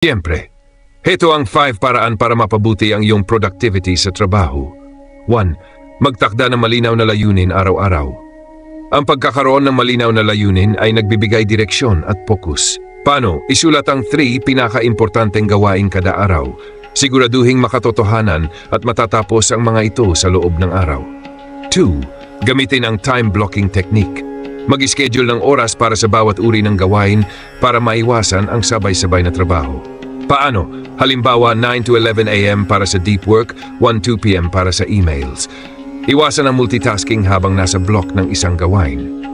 Siyempre, heto ang 5 paraan para mapabuti ang iyong productivity sa trabaho. 1. Magtakda ng malinaw na layunin araw-araw. Ang pagkakaroon ng malinaw na layunin ay nagbibigay direksyon at focus. Paano? Isulat ang 3 pinaka-importanteng gawain kada araw. Siguraduhing makatotohanan at matatapos ang mga ito sa loob ng araw. 2. Gamitin ang time blocking technique. Mag-schedule ng oras para sa bawat uri ng gawain para maiwasan ang sabay-sabay na trabaho. Paano? Halimbawa, 9 to 11 a.m. para sa deep work, 1-2 p.m. para sa emails. Iwasan ang multitasking habang nasa block ng isang gawain.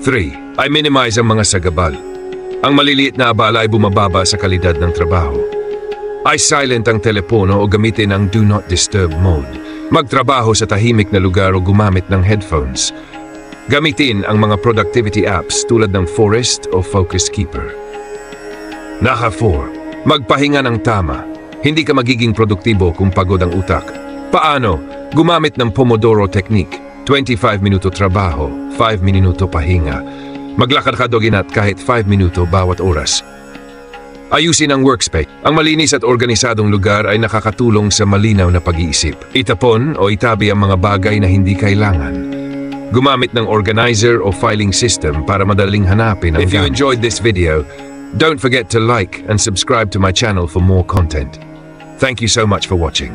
3. Ay minimize ang mga sagabal. Ang maliliit na abala ay bumababa sa kalidad ng trabaho. Ay silent ang telepono o gamitin ang do not disturb mode. Magtrabaho sa tahimik na lugar o gumamit ng headphones. Gamitin ang mga productivity apps tulad ng Forest o Focus Keeper. 4. Magpahinga ng tama. Hindi ka magiging produktibo kung pagod ang utak. Paano? Gumamit ng Pomodoro technique. 25 minuto trabaho, 5 minuto pahinga. Maglakad ka doginat kahit 5 minuto bawat oras. Ayusin ang workspace. Ang malinis at organisadong lugar ay nakakatulong sa malinaw na pag-iisip. Itapon o itabi ang mga bagay na hindi kailangan. Gumamit ng organizer o filing system para madaling hanapin ang gamit. If you enjoyed this video, don't forget to like and subscribe to my channel for more content. Thank you so much for watching.